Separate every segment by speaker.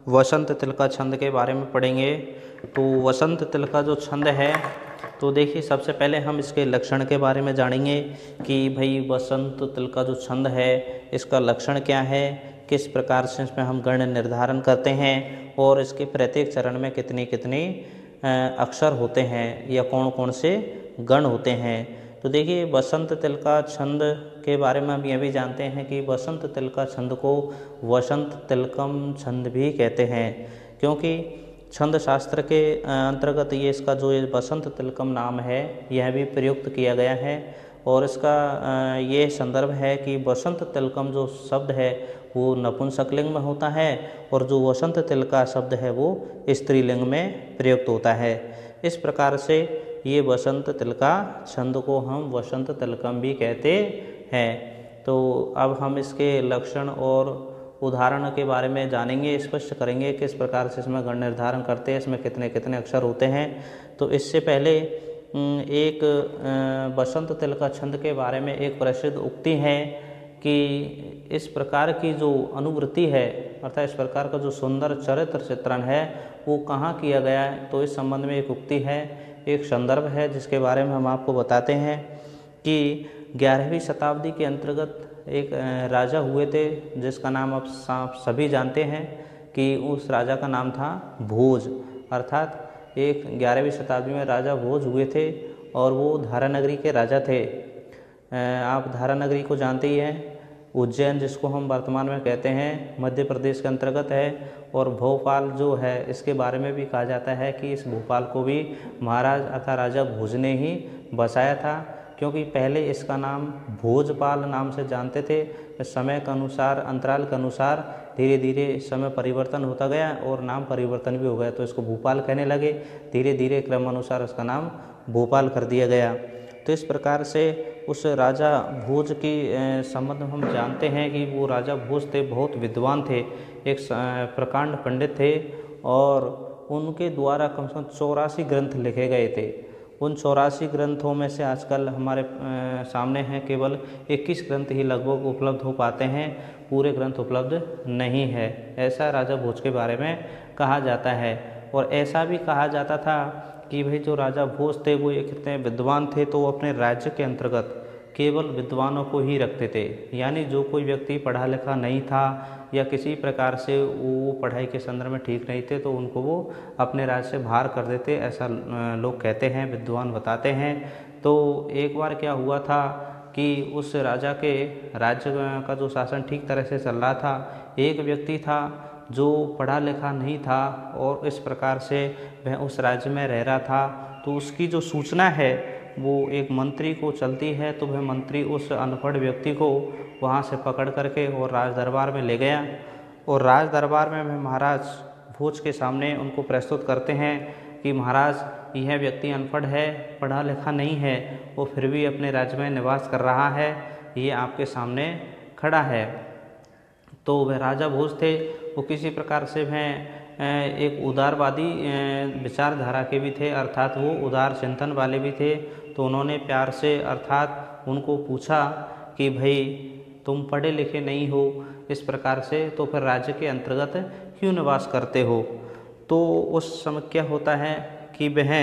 Speaker 1: वसंत तिलका छंद के बारे में पढ़ेंगे। तो वसंत तिलका जो छंद है, तो देखिए सबसे पहले हम इसके लक्षण के बारे में जानेंगे कि भाई वसंत तिलका जो छंद है इसका लक्षण क्या है, किस प्रकार से इसमें हम गण निर्धारण करते हैं और इसके प्रत्येक चरण में कितने कितने अक्षर होते हैं या कौन कौन से गण होते हैं। तो देखिए वसंत तिलका छंद के बारे में हम यह भी जानते हैं कि वसंत तिलका छंद को वसंत तिलकम छंद भी कहते हैं, क्योंकि छंद शास्त्र के अंतर्गत ये इसका जो ये वसंत तिलकम नाम है यह भी प्रयुक्त किया गया है। और इसका ये संदर्भ है कि वसंत तिलकम जो शब्द है वो नपुंसकलिंग में होता है और जो वसंत तिलका शब्द है वो स्त्रीलिंग में प्रयुक्त होता है। इस प्रकार से ये वसंत तिलका छंद को हम वसंत तिलकम भी कहते हैं। तो अब हम इसके लक्षण और उदाहरण के बारे में जानेंगे, स्पष्ट करेंगे किस प्रकार से इसमें गण निर्धारण करते हैं, इसमें कितने कितने अक्षर होते हैं। तो इससे पहले एक वसंत तिलका छंद के बारे में एक प्रसिद्ध उक्ति है कि इस प्रकार की जो अनुवृत्ति है अर्थात इस प्रकार का जो सुंदर चरित्र चित्रण है वो कहाँ किया गया है। तो इस संबंध में एक उक्ति है, एक संदर्भ है जिसके बारे में हम आपको बताते हैं कि 11वीं शताब्दी के अंतर्गत एक राजा हुए थे जिसका नाम आप सभी जानते हैं कि उस राजा का नाम था भोज। अर्थात एक 11वीं शताब्दी में राजा भोज हुए थे और वो धारानगरी के राजा थे। आप धारानगरी को जानते ही हैं, उज्जैन जिसको हम वर्तमान में कहते हैं मध्य प्रदेश के अंतर्गत है। और भोपाल जो है इसके बारे में भी कहा जाता है कि इस भोपाल को भी महाराज अर्थात राजा भोज ने ही बसाया था, क्योंकि पहले इसका नाम भोजपाल नाम से जानते थे। समय के अनुसार अंतराल के अनुसार धीरे धीरे समय परिवर्तन होता गया और नाम परिवर्तन भी हो गया, तो इसको भोपाल कहने लगे। धीरे धीरे क्रमानुसार उसका नाम भोपाल कर दिया गया। तो इस प्रकार से उस राजा भोज के संबंध में हम जानते हैं कि वो राजा भोज थे, बहुत विद्वान थे, एक प्रकांड पंडित थे और उनके द्वारा कम से कम 84 ग्रंथ लिखे गए थे। उन 84 ग्रंथों में से आजकल हमारे सामने हैं केवल 21 ग्रंथ ही लगभग उपलब्ध हो पाते हैं, पूरे ग्रंथ उपलब्ध नहीं है, ऐसा राजा भोज के बारे में कहा जाता है। और ऐसा भी कहा जाता था कि भाई जो राजा भोज थे वो एक कितने विद्वान थे, तो वो अपने राज्य के अंतर्गत केवल विद्वानों को ही रखते थे, यानी जो कोई व्यक्ति पढ़ा लिखा नहीं था या किसी प्रकार से वो पढ़ाई के संदर्भ में ठीक नहीं थे तो उनको वो अपने राज्य से बाहर कर देते, ऐसा लोग कहते हैं, विद्वान बताते हैं। तो एक बार क्या हुआ था कि उस राजा के राज्य का जो शासन ठीक तरह से चल रहा था, एक व्यक्ति था जो पढ़ा लिखा नहीं था और इस प्रकार से वह उस राज्य में रह रहा था। तो उसकी जो सूचना है वो एक मंत्री को चलती है, तो वह मंत्री उस अनपढ़ व्यक्ति को वहाँ से पकड़ करके और राज दरबार में ले गया और राज दरबार में वह महाराज भोज के सामने उनको प्रस्तुत करते हैं कि महाराज यह व्यक्ति अनपढ़ है, पढ़ा लिखा नहीं है, वो फिर भी अपने राज्य में निवास कर रहा है, ये आपके सामने खड़ा है। तो वह राजा भोज थे, वो किसी प्रकार से वह एक उदारवादी विचारधारा के भी थे, अर्थात वो उदार चिंतन वाले भी थे। तो उन्होंने प्यार से अर्थात उनको पूछा कि भाई तुम पढ़े लिखे नहीं हो, इस प्रकार से तो फिर राज्य के अंतर्गत क्यों निवास करते हो। तो उस समय क्या होता है कि वह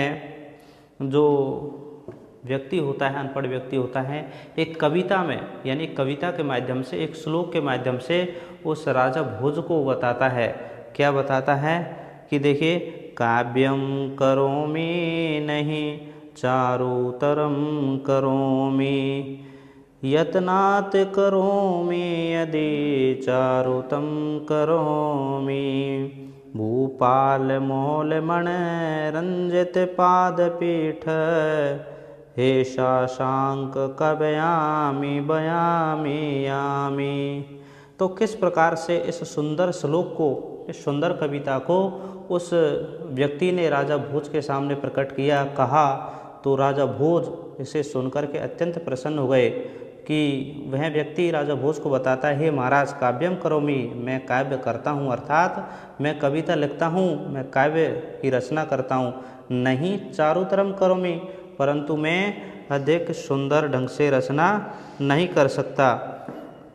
Speaker 1: जो व्यक्ति होता है, अनपढ़ व्यक्ति होता है, एक कविता में यानी कविता के माध्यम से, एक श्लोक के माध्यम से उस राजा भोज को बताता है। क्या बताता है कि देखिए, काव्यम करोमि नहीं चारुतरम करोमि यत्नात् करोमि यदि चारुतम करोमि भूपाल मौल मण रंजित पादपीठ हे शाशांक कवयामि बयामि यामि। तो किस प्रकार से इस सुंदर श्लोक को, इस सुंदर कविता को उस व्यक्ति ने राजा भोज के सामने प्रकट किया, कहा, तो राजा भोज इसे सुनकर के अत्यंत प्रसन्न हो गए कि वह व्यक्ति राजा भोज को बताता है, हे महाराज काव्यम करोमि, मैं काव्य करता हूँ, अर्थात मैं कविता लिखता हूँ, मैं काव्य की रचना करता हूँ, नहीं चारुतरम करोमि, परंतु मैं अधिक सुंदर ढंग से रचना नहीं कर सकता।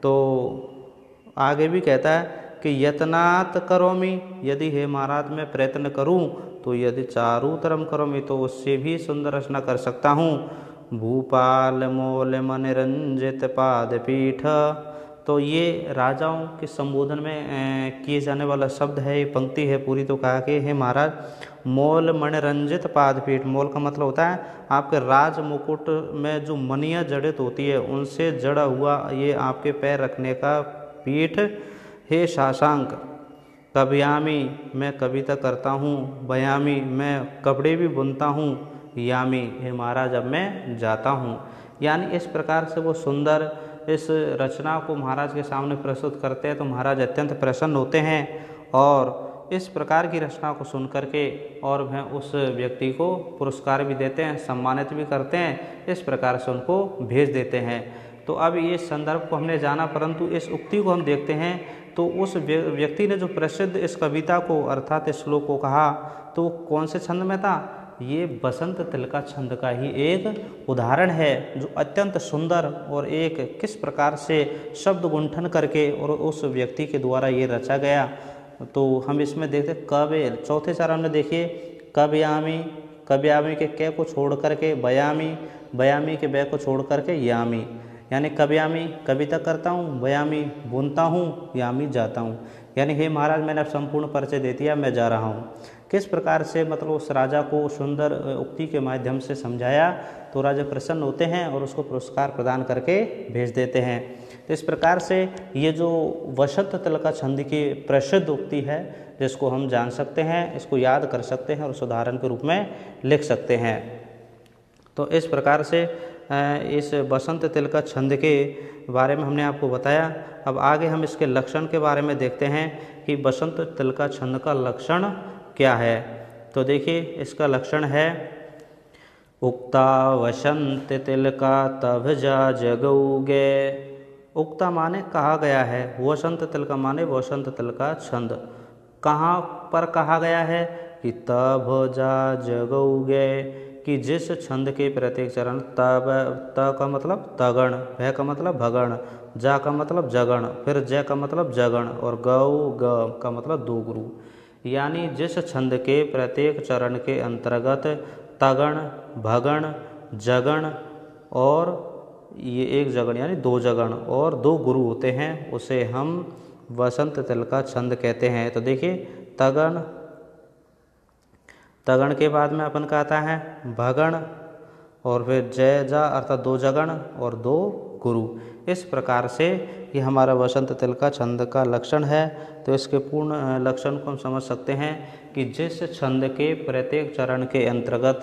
Speaker 1: तो आगे भी कहता है कि यत्नात् करोमि, यदि हे महाराज मैं प्रयत्न करूं तो यदि चारुतरम करोमि तो उससे भी सुंदर रचना कर सकता हूँ। भूपाल मोल मनरंजित पादपीठ, तो ये राजाओं के संबोधन में किए जाने वाला शब्द है, ये पंक्ति है पूरी। तो कहा कि हे महाराज मोल मणिरंजित पादपीठ, मोल का मतलब होता है आपके राज मुकुट में जो मणियाँ जड़ित होती है उनसे जड़ा हुआ ये आपके पैर रखने का पीठ। हे शाशांक कव्यामी, मैं कविता करता हूँ, बयामी मैं कपड़े भी बुनता हूँ, यामी हे महाराज अब मैं जाता हूँ। यानी इस प्रकार से वो सुंदर इस रचना को महाराज के सामने प्रस्तुत करते हैं तो महाराज अत्यंत प्रसन्न होते हैं और इस प्रकार की रचना को सुन करके और वह उस व्यक्ति को पुरस्कार भी देते हैं, सम्मानित भी करते हैं, इस प्रकार से उनको भेज देते हैं। तो अब ये संदर्भ को हमने जाना, परंतु इस उक्ति को हम देखते हैं तो उस व्यक्ति ने जो प्रसिद्ध इस कविता को अर्थात इस श्लोक को कहा तो कौन से छंद में था? ये बसंत तिलका छंद का ही एक उदाहरण है जो अत्यंत सुंदर और एक किस प्रकार से शब्द गुंठन करके और उस व्यक्ति के द्वारा ये रचा गया। तो हम इसमें देखते कव्य चौथे चरण में देखिए कव्यामी, कव्यामी के कै को छोड़ करके बयामी, बयामी के बै को छोड़ करके यामी, यानी कव्यामी कविता करता हूँ, बयामी बुनता हूँ, यामी जाता हूँ। यानी हे महाराज मैंने अब संपूर्ण परिचय दे दिया, मैं जा रहा हूँ। किस प्रकार से मतलब उस राजा को सुंदर उक्ति के माध्यम से समझाया तो राजा प्रसन्न होते हैं और उसको पुरस्कार प्रदान करके भेज देते हैं। तो इस प्रकार से ये जो वसंत तिलका छंद की प्रसिद्ध उक्ति है जिसको हम जान सकते हैं, इसको याद कर सकते हैं और उस उदाहरण के रूप में लिख सकते हैं। तो इस प्रकार से इस बसंत तिलका छंद के बारे में हमने आपको बताया। अब आगे हम इसके लक्षण के बारे में देखते हैं कि बसंत तिलका छंद का लक्षण क्या है। तो देखिए इसका लक्षण है उक्ता वसंत तिलका तभ जा जगौगे। उक्ता माने कहा गया है, वसंत तिलका माने वसंत तिलका छंद। कहाँ पर कहा गया है कि तभ जा जगौगे, कि जिस छंद के प्रत्येक चरण तब, त का मतलब तगण, भय का मतलब भगण, जा का मतलब जगण, फिर जय का मतलब जगण और गौ ग का मतलब दो गुरु। यानी जिस छंद के प्रत्येक चरण के अंतर्गत तगण, भगण, जगण और ये एक जगण यानी दो जगण और दो गुरु होते हैं उसे हम वसंत तिलका छंद कहते हैं। तो देखिए तगण, तगण के बाद में अपन का आता है भगण और फिर जय जा अर्थात दो जगण और दो गुरु। इस प्रकार से ये हमारा वसंत तिलका छंद का लक्षण है। तो इसके पूर्ण लक्षण को हम समझ सकते हैं कि जिस छंद के प्रत्येक चरण के अंतर्गत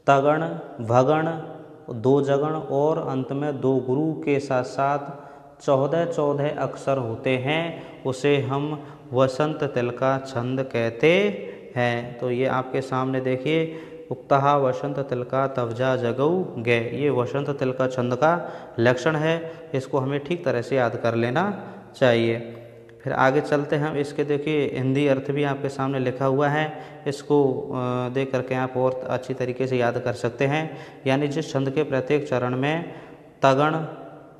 Speaker 1: तगण, भगण, दो जगण और अंत में दो गुरु के साथ साथ 14 अक्षर होते हैं उसे हम वसंत तिलका छंद कहते हैं। तो ये आपके सामने देखिए उक्तः वसंत तिलका तवजा जगौ गे, ये वसंत तिलका छंद का लक्षण है। इसको हमें ठीक तरह से याद कर लेना चाहिए। फिर आगे चलते हैं। इसके देखिए हिंदी अर्थ भी आपके सामने लिखा हुआ है, इसको देख करके आप और अच्छी तरीके से याद कर सकते हैं। यानी जिस छंद के प्रत्येक चरण में तगण,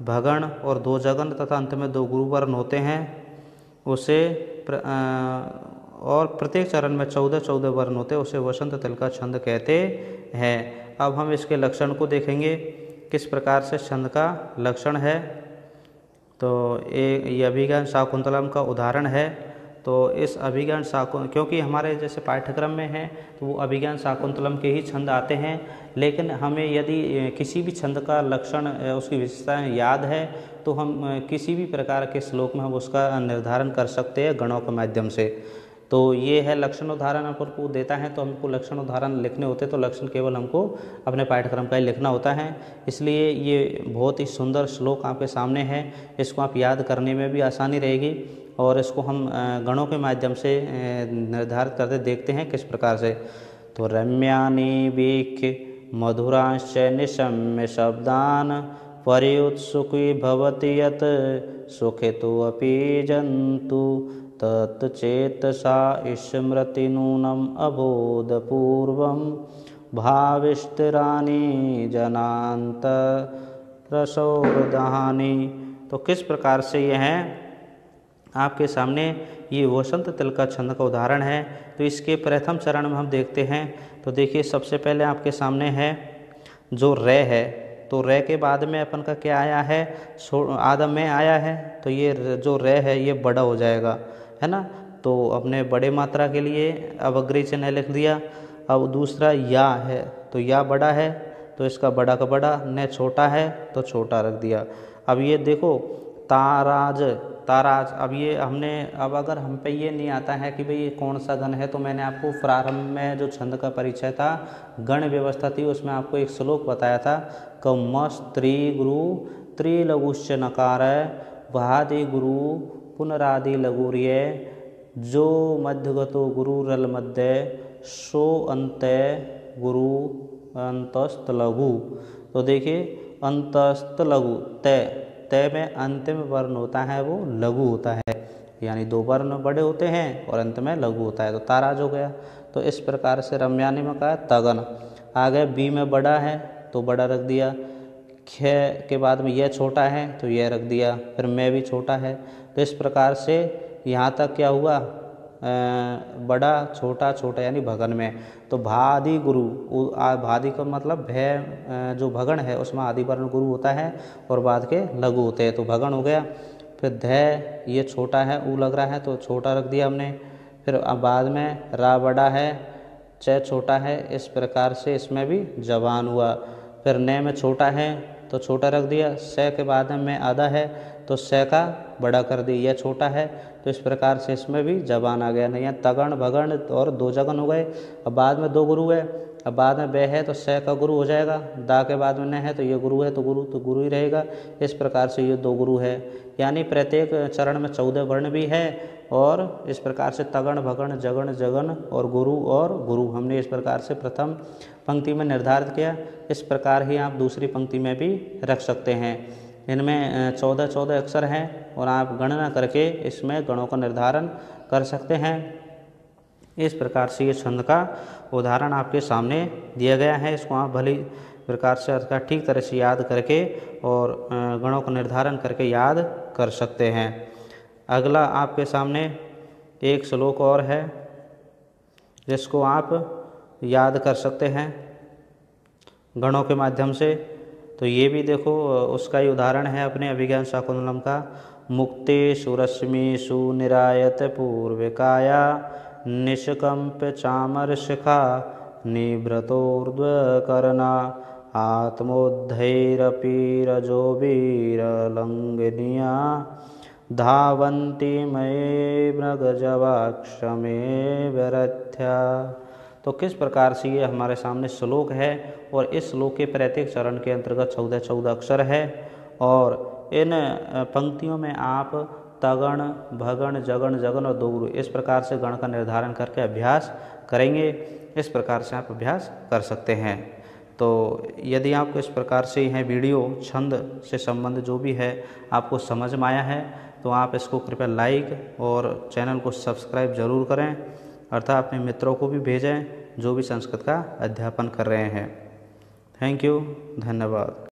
Speaker 1: भगण और दो जगन तथा अंत में दो गुरु वर्ण होते हैं उसे और प्रत्येक चरण में 14 वर्ण होते हैं उसे वसंत तिलका छंद कहते हैं। अब हम इसके लक्षण को देखेंगे किस प्रकार से छंद का लक्षण है। तो ये अभिज्ञान शाकुंतलम का उदाहरण है। तो इस अभिज्ञान शाकुंतलम क्योंकि हमारे जैसे पाठ्यक्रम में है तो वो अभिज्ञान शाकुंतलम के ही छंद आते हैं, लेकिन हमें यदि किसी भी छंद का लक्षण उसकी विशेषताएं याद है तो हम किसी भी प्रकार के श्लोक में हम उसका निर्धारण कर सकते हैं गणों के माध्यम से। तो ये है लक्षण उदाहरण आपको देता है, तो हमको लक्षण उदाहरण लिखने होते तो लक्षण केवल हमको अपने पाठ्यक्रम का ही लिखना होता है। इसलिए ये बहुत ही सुंदर श्लोक आपके सामने है, इसको आप याद करने में भी आसानी रहेगी और इसको हम गणों के माध्यम से निर्धारित करते देखते हैं किस प्रकार से। तो रम्यानि वीक्ष्य मधुरांश्च निशम्य शब्दान पर्युत्सुकी भवति यत् सुखितोऽपि जन्तु तच्चेतसा स्मृतिनूनम् अबोधपूर्वं भाविष्ठिराणि जनान्तरसौरदानि। तो किस प्रकार से यह आपके सामने ये वसंत तिलका छंद का उदाहरण है। तो इसके प्रथम चरण में हम देखते हैं। तो देखिए सबसे पहले आपके सामने है जो रे है, तो रे के बाद में अपन का क्या आया है, आदम में आया है। तो ये जो रे है ये बड़ा हो जाएगा, है ना। तो अपने बड़े मात्रा के लिए अब अग्रही चिन्ह लिख दिया। अब दूसरा या है, तो या बड़ा है तो इसका बड़ा का बड़ा, न छोटा है तो छोटा रख दिया। अब ये देखो ताराज, ताराज, अब ये हमने, अब अगर हम पे ये नहीं आता है कि भाई ये कौन सा गण है, तो मैंने आपको प्रारंभ में जो छंद का परिचय था, गण व्यवस्था थी, उसमें आपको एक श्लोक बताया था, कमस त्रि गुरु त्रिलघुश्च नकार वहादि गुरु पुनरादि लघुर्य जो मध्यगतो गुरु रल मध्य सो अंत गुरु अंतस्त लघु। तो देखिए अंतस्त लघु, तय, तय में अंतिम वर्ण होता है वो लघु होता है, यानी दो वर्ण बड़े होते हैं और अंत में लघु होता है, तो ताराज हो गया। तो इस प्रकार से रम्यानी में कहा तगन। आगे बी में बड़ा है तो बड़ा रख दिया, ख के बाद में यह छोटा है तो यह रख दिया, फिर मैं भी छोटा है। तो इस प्रकार से यहाँ तक क्या हुआ, बड़ा छोटा छोटा यानी भगन में। तो भादि गुरु, भादि का मतलब भय, जो भगन है उसमें आदि वर्ण गुरु होता है और बाद के लघु होते हैं, तो भगन हो गया। फिर धय, ये छोटा है, ऊ लग रहा है तो छोटा रख दिया हमने। फिर अब बाद में रा बड़ा है, च छोटा है, इस प्रकार से इसमें भी जबान हुआ। फिर न में छोटा है तो छोटा रख दिया, स के बाद में आधा है तो स का बड़ा कर दिया, यह छोटा है तो इस प्रकार से इसमें भी जबान आ गया। नहीं है तगण भगण और दो जगन हो गए। अब बाद में दो गुरु है, अब बाद में बे है तो स का गुरु हो जाएगा, दा के बाद में न है तो ये गुरु है तो गुरु ही रहेगा। इस प्रकार से ये दो गुरु है, यानी प्रत्येक चरण में 14 वर्ण भी है। और इस प्रकार से तगण भगण जगण जगन और गुरु हमने इस प्रकार से प्रथम पंक्ति में निर्धारित किया। इस प्रकार ही आप दूसरी पंक्ति में भी रख सकते हैं। इनमें 14 अक्षर हैं और आप गणना करके इसमें गणों का निर्धारण कर सकते हैं। इस प्रकार से ये छंद का उदाहरण आपके सामने दिया गया है। इसको आप भली प्रकार से इसका ठीक तरह से याद करके और गणों का निर्धारण करके याद कर सकते हैं। अगला आपके सामने एक श्लोक और है जिसको आप याद कर सकते हैं गणों के माध्यम से। तो ये भी देखो उसका ही उदाहरण है अपने अभिज्ञान शाकुंतलम का। मुक्तेषु रश्मिषु निरायत पूर्विकाया निष्कंप चामर शिखा निभृतोर्ध्वकर्णा आत्मोद्धैरपि रजो वीरलंघनीया धावन्ति मये मृगजवाक्षमे विरथ्या। तो किस प्रकार से ये हमारे सामने श्लोक है और इस श्लोक के प्रत्येक चरण के अंतर्गत 14 अक्षर है और इन पंक्तियों में आप तगण भगण जगण जगन और दो गुरु इस प्रकार से गण का निर्धारण करके अभ्यास करेंगे। इस प्रकार से आप अभ्यास कर सकते हैं। तो यदि आपको इस प्रकार से यह वीडियो छंद से संबंध जो भी है आपको समझ में आया है तो आप इसको कृपया लाइक और चैनल को सब्सक्राइब जरूर करें, अर्थात अपने मित्रों को भी भेजें जो भी संस्कृत का अध्यापन कर रहे हैं। थैंक यू, धन्यवाद।